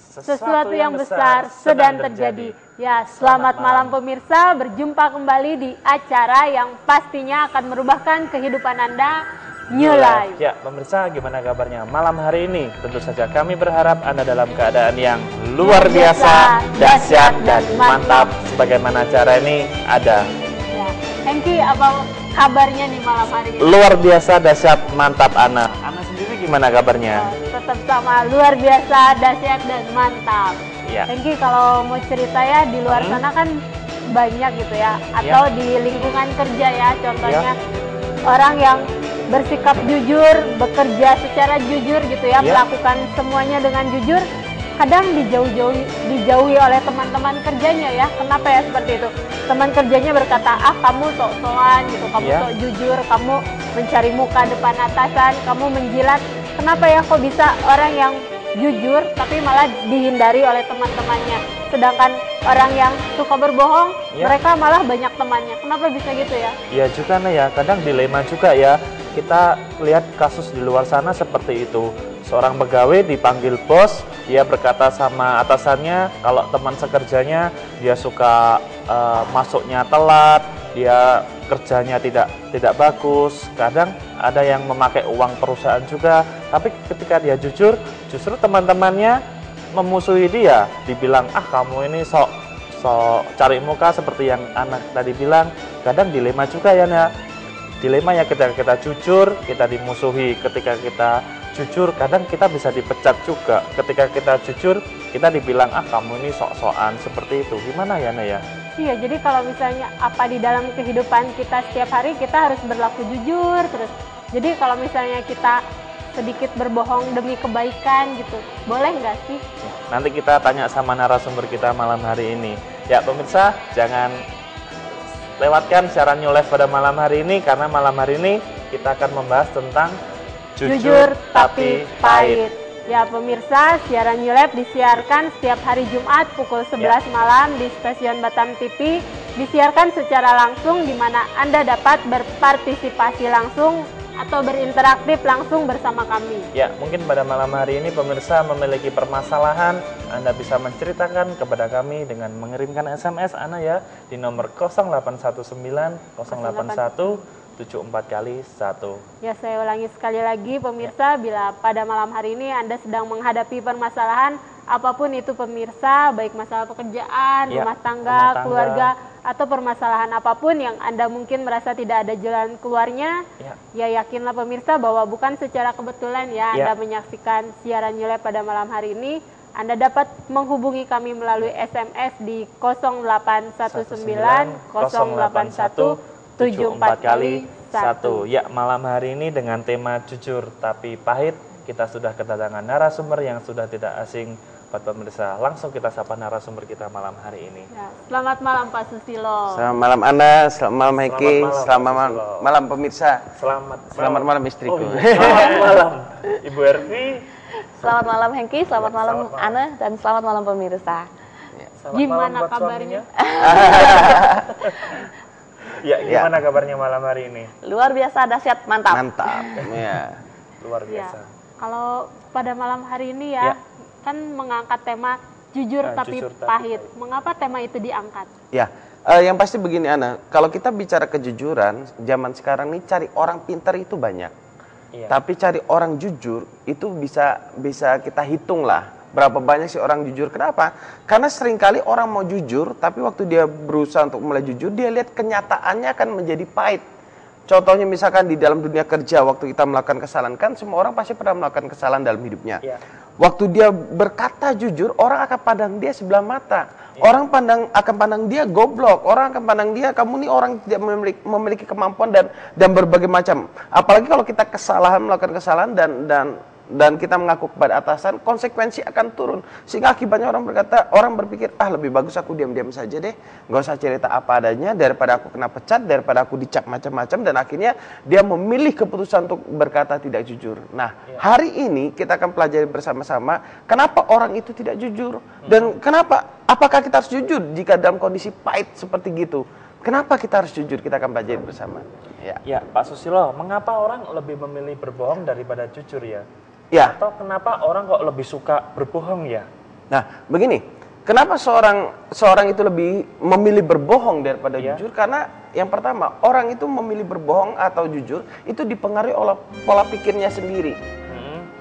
sesuatu yang besar sedang terjadi. Ya, selamat malam pemirsa, berjumpa kembali di acara yang pastinya akan merubahkan kehidupan Anda, New Life. Ya, pemirsa, gimana kabarnya malam hari ini? Tentu saja kami berharap Anda dalam keadaan yang luar biasa, dahsyat dan mantap. Sebagaimana acara ini ada. Ya, Hengki, apa kabarnya nih malam hari ini? Luar biasa, dahsyat, mantap, Ana. Ana sendiri gimana kabarnya? Tetap sama, luar biasa, dahsyat dan mantap. Ya. Hengki, kalau mau cerita ya, di luar sana kan banyak gitu ya, atau di lingkungan kerja ya, contohnya orang yang bersikap jujur, bekerja secara jujur gitu ya, melakukan semuanya dengan jujur, kadang dijauhi oleh teman-teman kerjanya ya. Kenapa ya seperti itu? Teman kerjanya berkata, ah kamu sok-sokan gitu, kamu sok jujur, kamu mencari muka depan atasan, kamu menjilat. Kenapa ya kok bisa orang yang jujur tapi malah dihindari oleh teman-temannya, sedangkan orang yang suka berbohong mereka malah banyak temannya. Kenapa bisa gitu ya? Ya juga nih ya, kadang dilema juga ya. Kita lihat kasus di luar sana seperti itu. Seorang pegawai dipanggil bos, dia berkata sama atasannya kalau teman sekerjanya dia suka masuknya telat, dia kerjanya tidak bagus. Kadang ada yang memakai uang perusahaan juga, tapi ketika dia jujur, justru teman-temannya memusuhi dia, dibilang ah kamu ini sok cari muka seperti yang anak tadi bilang. Kadang dilema juga ya, dilema ya, ketika kita jujur kita dimusuhi, ketika kita jujur kadang kita bisa dipecat juga, ketika kita jujur kita dibilang ah kamu ini sok-sokan, seperti itu. Gimana ya Naya? Iya, jadi kalau misalnya apa di dalam kehidupan kita setiap hari kita harus berlaku jujur terus. Jadi kalau misalnya kita sedikit berbohong demi kebaikan gitu, boleh nggak sih? Nanti kita tanya sama narasumber kita malam hari ini. Ya pemirsa, jangan lewatkan siaran New Life pada malam hari ini, karena malam hari ini kita akan membahas tentang jujur tapi pahit. Ya pemirsa, siaran New Life disiarkan setiap hari Jumat pukul 11 malam di stasiun Batam TV. Disiarkan secara langsung di mana Anda dapat berpartisipasi langsung atau berinteraksi langsung bersama kami. Ya, mungkin pada malam hari ini pemirsa memiliki permasalahan, Anda bisa menceritakan kepada kami dengan mengirimkan SMS Ana ya di nomor 0819 081 74 kali 1. Ya, saya ulangi sekali lagi pemirsa, bila pada malam hari ini Anda sedang menghadapi permasalahan apapun itu pemirsa, baik masalah pekerjaan, rumah tangga, keluarga, atau permasalahan apapun yang Anda mungkin merasa tidak ada jalan keluarnya, ya yakinlah pemirsa bahwa bukan secara kebetulan ya Anda menyaksikan siaran New Life pada malam hari ini. Anda dapat menghubungi kami melalui SMS di 0819 081 74 kali 1. Ya, malam hari ini dengan tema jujur tapi pahit, kita sudah kedatangan narasumber yang sudah tidak asing buat pemirsa. Langsung kita sapa narasumber kita malam hari ini. Ya, selamat malam Pak Susilo. Selamat malam Anda, selamat malam Heki, selamat malam pemirsa. Selamat malam istriku. Selamat malam Ibu Ervi. Selamat malam Hengki, selamat malam Ana, dan selamat malam pemirsa. Gimana kabarnya? Ya, gimana kabarnya malam hari ini? Luar biasa, dahsyat, mantap. Mantap, ya. Luar biasa. Kalau pada malam hari ini kan mengangkat tema jujur tapi pahit. Mengapa tema itu diangkat? Ya, yang pasti begini Ana, kalau kita bicara kejujuran, zaman sekarang nih cari orang pintar itu banyak. Tapi cari orang jujur itu bisa kita hitung lah. Berapa banyak sih orang jujur? Kenapa? Karena seringkali orang mau jujur, tapi waktu dia berusaha untuk mulai jujur, dia lihat kenyataannya akan menjadi pahit. Contohnya misalkan di dalam dunia kerja, waktu kita melakukan kesalahan, kan semua orang pasti pernah melakukan kesalahan dalam hidupnya. Waktu dia berkata jujur, orang akan pandang dia sebelah mata. Orang akan pandang dia goblok. Orang akan pandang dia, kamu nih orang tidak memiliki kemampuan dan berbagai macam. Apalagi kalau kita melakukan kesalahan dan kita mengaku kepada atasan, konsekuensi akan turun. Sehingga akibatnya orang berpikir, ah lebih bagus aku diam-diam saja deh, nggak usah cerita apa adanya, daripada aku kena pecat, daripada aku dicap macam-macam, dan akhirnya dia memilih keputusan untuk berkata tidak jujur. Nah, hari ini kita akan pelajari bersama-sama kenapa orang itu tidak jujur, dan apakah kita harus jujur jika dalam kondisi pahit seperti gitu. Kenapa kita harus jujur? Kita akan pelajari bersama. Ya, Pak Susilo, mengapa orang lebih memilih berbohong daripada jujur ya? Ya. Atau kenapa orang kok lebih suka berbohong ya? Nah, begini, kenapa seorang itu lebih memilih berbohong daripada jujur? Karena yang pertama, orang itu memilih berbohong atau jujur itu dipengaruhi oleh pola pikirnya sendiri.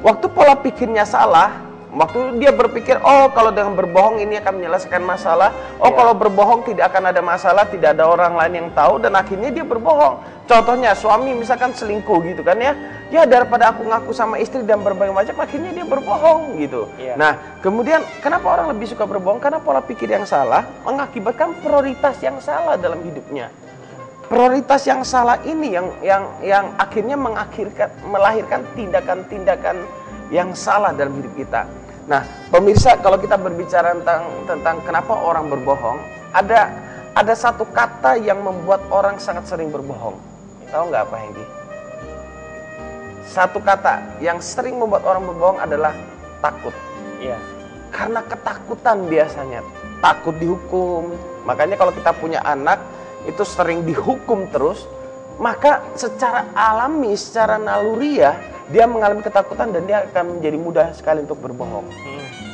Waktu pola pikirnya salah, waktu dia berpikir, oh kalau dengan berbohong ini akan menyelesaikan masalah, oh kalau berbohong tidak akan ada masalah, tidak ada orang lain yang tahu, dan akhirnya dia berbohong. Contohnya suami misalkan selingkuh gitu kan ya, ya daripada aku ngaku sama istri dan berbagai macam, akhirnya dia berbohong gitu. Nah kemudian kenapa orang lebih suka berbohong? Karena pola pikir yang salah mengakibatkan prioritas yang salah dalam hidupnya. Prioritas yang salah ini yang akhirnya melahirkan tindakan-tindakan yang salah dalam hidup kita. Nah, pemirsa, kalau kita berbicara tentang kenapa orang berbohong, ada satu kata yang membuat orang sangat sering berbohong. Tahu nggak apa, Hengki? Satu kata yang sering membuat orang berbohong adalah takut. Iya. Karena ketakutan biasanya, takut dihukum. Makanya kalau kita punya anak itu sering dihukum terus, maka secara alami, secara naluriah dia mengalami ketakutan dan dia akan menjadi mudah sekali untuk berbohong.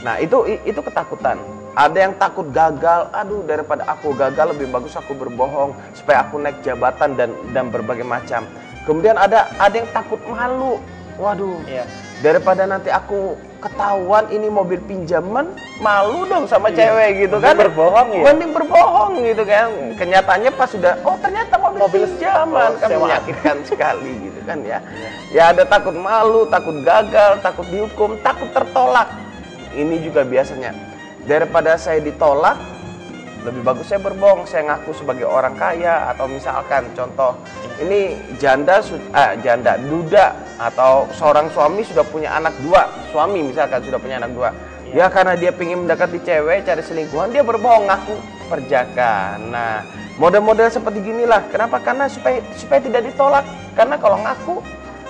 Nah, itu ketakutan. Ada yang takut gagal, aduh daripada aku gagal lebih bagus aku berbohong supaya aku naik jabatan dan berbagai macam. Kemudian ada yang takut malu. Waduh, daripada nanti aku ketahuan ini mobil pinjaman, malu dong sama cewek gitu kan. Mending berbohong gitu kan. Kenyataannya pas sudah, oh ternyata mobil pinjaman, kan menyakitkan sekali gitu kan ya. Ya ada takut malu, takut gagal, takut dihukum, takut tertolak. Ini juga biasanya. Daripada saya ditolak, lebih bagus saya berbohong, saya ngaku sebagai orang kaya, atau misalkan contoh ini duda, atau seorang suami sudah punya anak dua, suami misalkan sudah punya anak dua, ya karena dia pengen mendekati cewek, cari selingkuhan, dia berbohong ngaku perjaka. Nah, model-model seperti ginilah. Kenapa? Karena supaya tidak ditolak. Karena kalau ngaku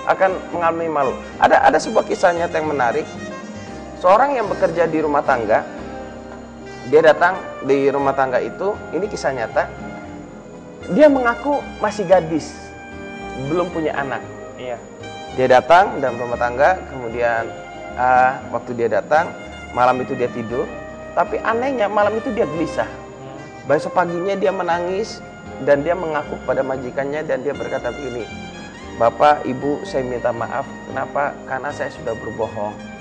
akan mengalami malu. Ada sebuah kisah nyata yang menarik. Seorang yang bekerja di rumah tangga, dia datang di rumah tangga itu, ini kisah nyata. Dia mengaku masih gadis, belum punya anak. Dia datang dalam rumah tangga, kemudian waktu dia datang, malam itu dia tidur, tapi anehnya malam itu dia gelisah. Besok paginya dia menangis dan dia mengaku pada majikannya dan dia berkata begini, Bapak, Ibu, saya minta maaf. Kenapa? Karena saya sudah berbohong.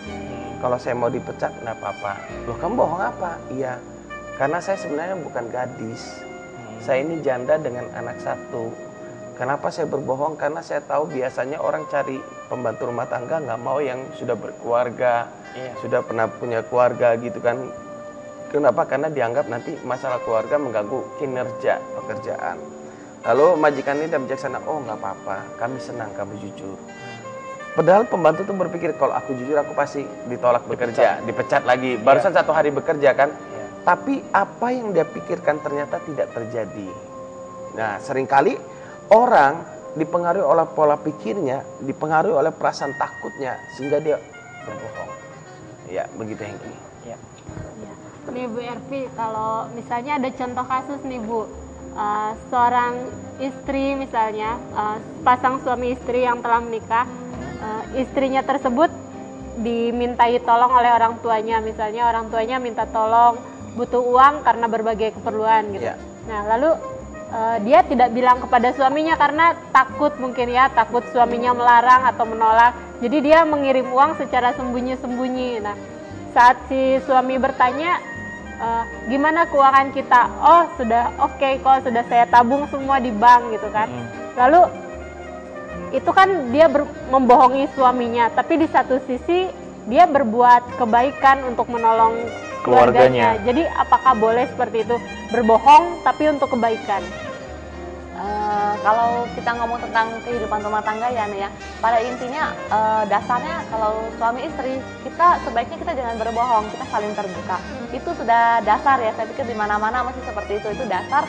Kalau saya mau dipecat, enggak apa-apa. Loh, kamu bohong apa? Iya, karena saya sebenarnya bukan gadis. Saya ini janda dengan anak satu. Kenapa saya berbohong? Karena saya tahu biasanya orang cari pembantu rumah tangga nggak mau yang sudah berkeluarga, sudah pernah punya keluarga gitu kan. Kenapa? Karena dianggap nanti masalah keluarga mengganggu kinerja pekerjaan. Lalu majikan ini dan bijaksana, oh nggak apa-apa, kami senang kamu jujur. Padahal pembantu tuh berpikir kalau aku jujur aku pasti ditolak bekerja, dipecat lagi. Barusan 1 hari bekerja kan. Tapi apa yang dia pikirkan ternyata tidak terjadi. Nah, seringkali orang dipengaruhi oleh pola pikirnya, dipengaruhi oleh perasaan takutnya sehingga dia berbohong. Ya, begitu Hengki. Ya. Nih Bu Ervi, kalau misalnya ada contoh kasus nih Bu, seorang istri misalnya, pasang suami istri yang telah menikah, istrinya tersebut dimintai tolong oleh orang tuanya, misalnya orang tuanya minta tolong, butuh uang karena berbagai keperluan gitu. Nah lalu dia tidak bilang kepada suaminya karena takut mungkin ya, takut suaminya melarang atau menolak. Jadi dia mengirim uang secara sembunyi-sembunyi. Nah saat si suami bertanya, gimana keuangan kita? Oh sudah oke kok, sudah saya tabung semua di bank gitu kan. Lalu itu kan dia membohongi suaminya, tapi di satu sisi dia berbuat kebaikan untuk menolong keluarganya. Jadi apakah boleh seperti itu, berbohong tapi untuk kebaikan? Kalau kita ngomong tentang kehidupan rumah tangga ya, pada intinya dasarnya kalau suami istri kita sebaiknya kita jangan berbohong, kita saling terbuka. Itu sudah dasar ya, saya pikir di mana-mana masih seperti itu dasar.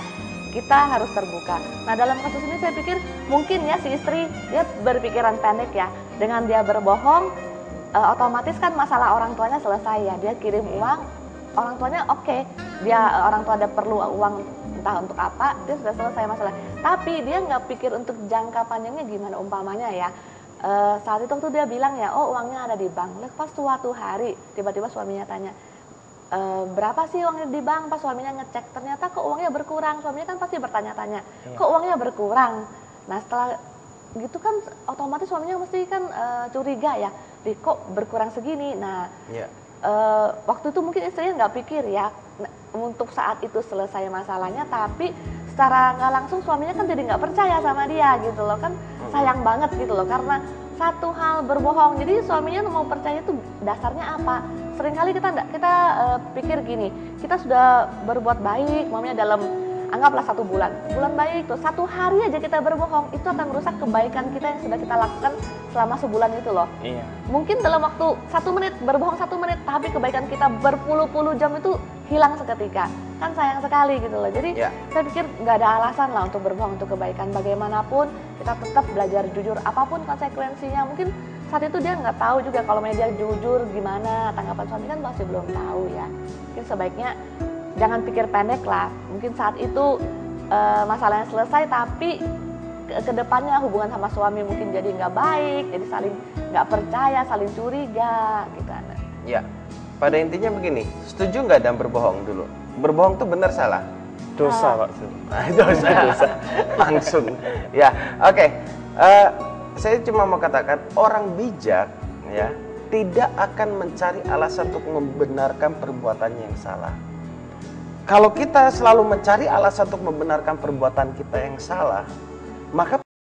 Kita harus terbuka. Nah dalam kasus ini saya pikir mungkin ya si istri dia berpikiran pendek ya, dengan dia berbohong otomatis kan masalah orang tuanya selesai ya, dia kirim uang, orang tuanya oke, dia orang tua ada perlu uang entah untuk apa, dia sudah selesai masalah. Tapi dia nggak pikir untuk jangka panjangnya gimana, umpamanya ya saat itu waktu dia bilang ya, oh uangnya ada di bank. Lepas suatu hari tiba-tiba suaminya tanya, berapa sih uangnya di bank, pas suaminya ngecek ternyata kok uangnya berkurang, suaminya kan pasti bertanya-tanya, kok uangnya berkurang. Nah setelah gitu kan otomatis suaminya mesti kan curiga ya, kok berkurang segini. Nah waktu itu mungkin istrinya nggak pikir ya untuk saat itu selesai masalahnya, tapi secara nggak langsung suaminya kan jadi nggak percaya sama dia gitu loh, kan sayang banget gitu loh, karena satu hal berbohong. Jadi suaminya mau percaya itu dasarnya apa? Seringkali kita pikir gini, kita sudah berbuat baik, maunya dalam anggaplah 1 bulan baik tuh, 1 hari aja kita berbohong itu akan merusak kebaikan kita yang sudah kita lakukan selama sebulan itu loh. Mungkin dalam waktu 1 menit berbohong 1 menit, tapi kebaikan kita berpuluh-puluh jam itu hilang seketika, kan sayang sekali gitu loh. Jadi saya pikir nggak ada alasan lah untuk berbohong untuk kebaikan. Bagaimanapun kita tetap belajar jujur apapun konsekuensinya. Mungkin saat itu dia nggak tahu juga kalau media jujur gimana, tanggapan suami kan masih belum tahu ya. Mungkin sebaiknya jangan pikir pendek lah. Mungkin saat itu masalahnya selesai, tapi kedepannya hubungan sama suami mungkin jadi nggak baik, jadi saling nggak percaya, saling curiga gitu. Ya, pada intinya begini, setuju nggak dan berbohong dulu? Berbohong tuh benar salah? Dosa Pak. Dosa. Langsung. Ya, oke. Saya cuma mau katakan orang bijak ya tidak akan mencari alasan untuk membenarkan perbuatannya yang salah. Kalau kita selalu mencari alasan untuk membenarkan perbuatan kita yang salah,